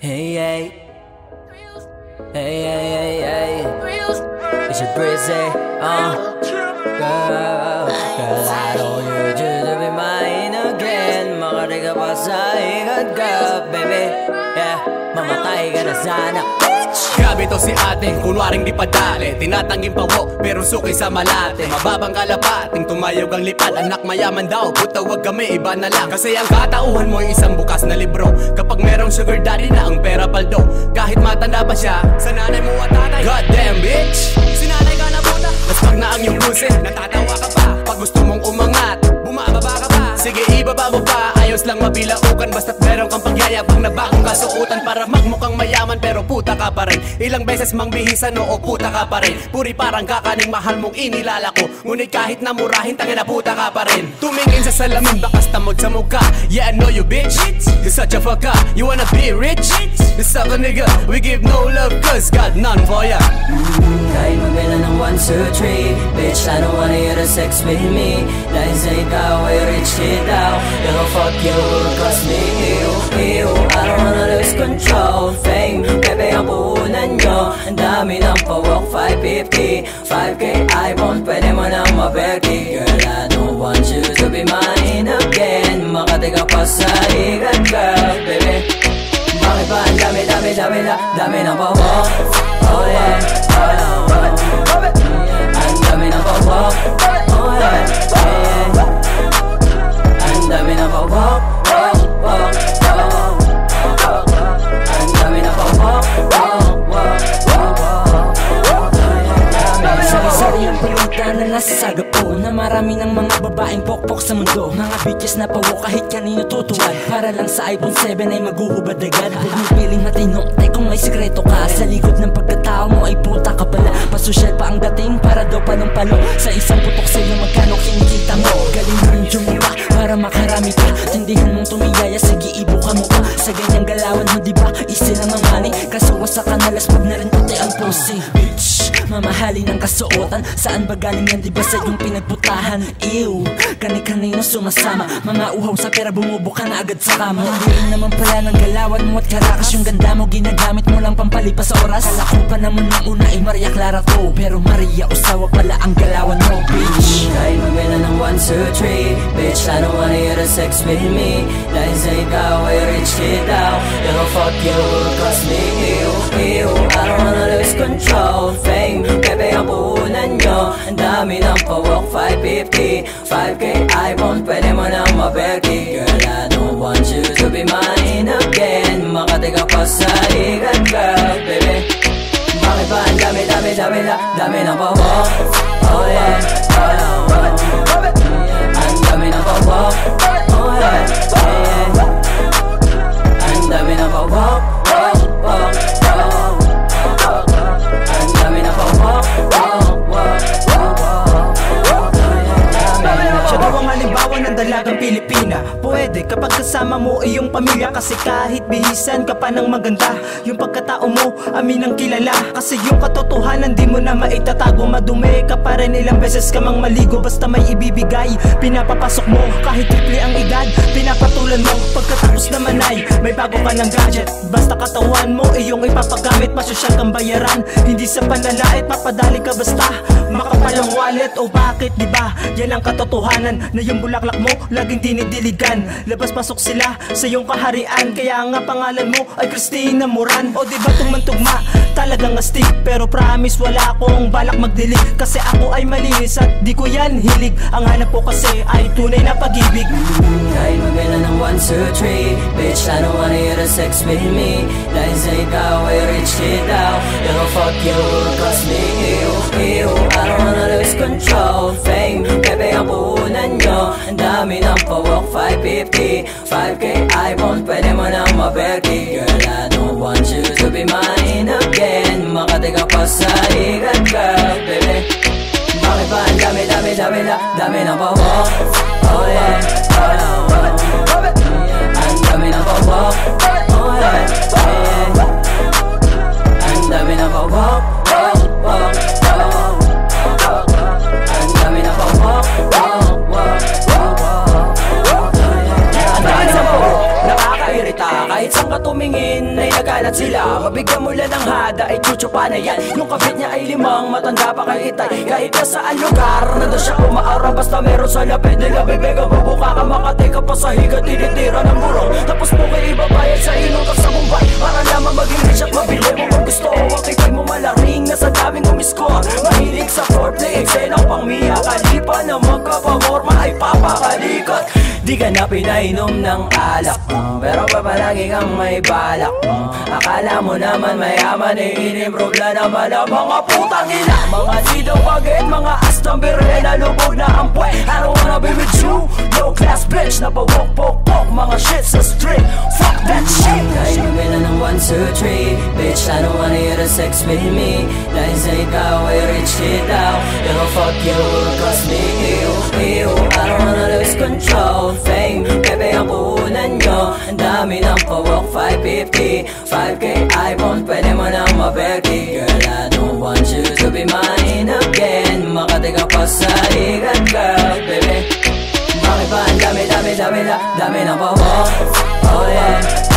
Hey, hey. Hey, hey, hey, hey. It's your Brizzy, Girl, I don't need you to be mine again. Makari ka pa sa ikot ka, baby. Yeah, mamatay ka na sana. Grabe to si ate, kunwaring di padali. Tinatangging pawo, pero suki sa malate. Mababang kalapating, tumayog ang lipad. Anak mayaman daw, puta wag kami, iba na lang. Kasi ang katauhan mo ay isang bukas na libro. Kapag merong sugar daddy na ang pera paldo. Kahit matanda pa siya, sa nanay mo at tatay. Goddamn bitch, sinanay ka na puta. Mas pag na ang iyong pusi, natatawa ka pa. Pag gusto mong umangat, bumababa ka pa. Sige ibaba mo pa, ayos lang mabilaukan. Basta't meron kang pagyayabang na bagong kasuotan. Para magmukhang mayaman pero puta ka pa rin. Ilang beses mang bihisan, oo puta ka pa rin. Puri parang kakaning mahal mong inilalako. Ngunit kahit namurahin, tangina puta ka pa rin. Tumingin sa salamin, bakas tamod sa mukha. Yeah I know you bitch, you're such a fucker. You wanna be rich? You suck a nigga, we give no love cause got none for ya. Kahit mabila ng 1, 2, 3. Bitch, I don't wanna hear the sex with me. Dahil sa ikaw ay rich kid daw. Pero fuck you, cause me, ew. I don't wanna lose control. Fame, bebe ang puhunan nyo. Ang dami ng pawak, 550 5K iPhone, pwede mo nang maberki. Girl, I don't want you to be mine again. Makati ka pa sa ikat, girl, baby. Bakit ba ang dami ng pawak? Oh yeah, ang dami ng pawak. Oh yeah, ang dami ng pawak. Ang dami ng pawak. Sari-sari ang balita na nasa sagapo. Na marami ng mga babaeng pokpok sa mundo. Mga bitches na pawo kahit kanino tutuwad. Para lang sa iPhone 7 ay maguhubad agad. Huwag mo piling matino, kung may sikreto ka. Sa likod ng pagkatao mo ay puta ka pala. Pasosyal pa ang dating para daw palong-palo. Sa isang putok sa'yo magkano kinikita mo. Galing mo rin jumpa para makarami ka. Tindihan mong tumigaya, sige ibuka mo pa. Sa ganyang galawan mo diba, easy lang ang money. Kaso wasa ka nalas pag na rin puti ang pussy. Bitch, mamahalin ang kasuotan. Saan ba galing yan diba sa iyong pinagputahan? Ew, kani-kanino sumasama. Mga uhaw sa pera bumubuka na agad sa kama. Hindi rin naman pala ng galawan mo at karakas yung ganda mo. Ginagamit mo lang pampalipas sa oras. Kala ko pa naman ng una ay Maria Clara to. Pero Maria Osawa pala ang galawan mo, bitch. Kahit mabila ng 1, 2, 3. Bitch, I don't wanna hear the sex with me. Dahil sa ikaw ay rich kid daw. Pero fuck you, cause me, ew. I don't wanna lose control. Fame, bebe ang puhunan nyo. Ang dami ng pawak, 550 5K iPhone, pwede mo nang maberki. Girl, I don't want you to be mine again. Makati ka pa sa ikat, girl, baby. Bakit ba ang dami ng pawak? Oh yeah, ang dami ng pawak. Oh yeah, ang dami ng pawak. Ang dami ng pawak. Siya daw ang halimbawa ng dalagang Pilipina. Pwede kapag kasama mo iyong pamilya. Kasi kahit bihisan ka pa ng maganda, yung pagkatao mo amin ang kilala. Kasi yung katotohanan di mo na maitatago. Madumi ka pa rin, ilang beses ka mang maligo. Basta may ibibigay, pinapapasok mo. Kahit triple ang edad, pinapatulan mo. Pagkatapos naman ay may bago ka ng gadget. Basta katawan mo iyong ipapagamit. Masosyal kang bayaran, hindi sa panlalait. Papadali ka basta makapal ang wallet. O bakit diba, yan ang katotohanan. Na yung bulaklak mo laging dinidiligan. Labas-pasok sila sa iyong kaharian. Kaya nga pangalan mo ay Cristina Moran. O diba tumantugma, talagang astig. Pero promise wala akong balak magdilig. Kasi ako ay malinis at di ko yan hilig. Ang hanap ko kasi ay tunay na pag-ibig. Kahit mabila ng 1, 2, 3. Bitch, I don't wanna hear the sex with me. Dahil sa ikaw ay rich kid daw. Pero fuck you, cause me, ew. I don't wanna lose control. Fame, bebe ang puhunan nyo. Ang dami ng pawak, 550 5K iPhone, pwede mo nang maberki. Girl, I don't want you to be mine again. Makati ka pa sa ikat, girl, baby. Bakit ba ang dami ng pawak? Oh yeah, ang dami ng pawak. Oh yeah, ang dami ng pawak. Ang dami ng pawak. Nakakairita kahit saan ka tumingin ay nagkala kalat sila. Mabigyan mo lang ng hada ay chuchupa na yan. Yung kabit niya ay limang, matanda pa kay itay. Kahit na saan lugar, nandun siya umaara. Basta meron sa lapid nila bibega. Bubuka ka, makatay ka pa sa higa, tinitira ng burong. Tapos mo kayo ibabayad sa inutak sa Mumbai. Para lamang maging rich at mabili mo kung gusto. Wakikay mo malaring na sa daming umiskor. Mahilig sa foreplay, eksenang pang Mia Khalifa na magkapaporma ay papakalikot. Di ka na pinainom ng alak, pero papalagi kang may balak. Akala mo naman mayaman, inimprove na naman ang mga putang ina. Mga dito pagit, mga astambire na lubog na ang puwet. I don't wanna be with you, low class bitch na pawok-pok-pok. Mga shit sa street, fuck that shit. Kainumin na ng 1, 2, 3. Bitch, I don't wanna hear the sex with me. Dahil sa ikaw ay rich kid daw. Pero fuck you, cause me, ew. I don't wanna lose control. Fame, bebe ang puhunan nyo. Ang dami ng pawok, 550 5K iPhone, pwede mo nang mabeki. Girl, I don't want you to be mine again. Makati ka pa sa higat, girl, baby. Bakit ba ang dami ng pawok? Oh yeah.